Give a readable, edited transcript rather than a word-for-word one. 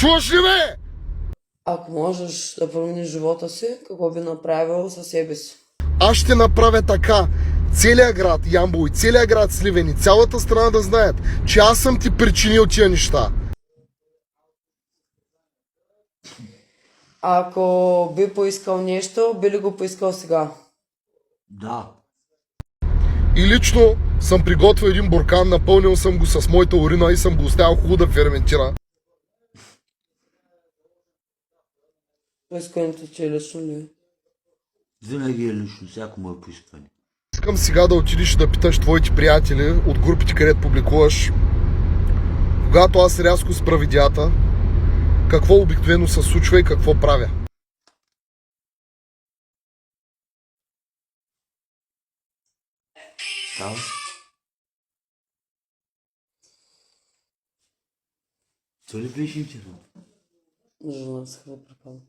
Чуваш ли, бе? Ако можеш да промениш живота си, какво би направил със себе си? Аз ще направя така. Целият град Ямбол и целият град Сливен и цялата страна да знаят, че аз съм ти причинил тия неща. Ако би поискал нещо, би ли го поискал сега? Да. И лично съм приготвил един буркан, напълнил съм го с моята урина и съм го оставил хубаво да ферментира. Поискането ти е лично ли? Винаги е лично, всяко мое поискване. Искам сега да отидеш да питаш твоите приятели от групите, където публикуваш, когато аз рязко спра видеята, какво обикновено се случва и какво правя. Става? То ли беше интересно? Жена се да пропада.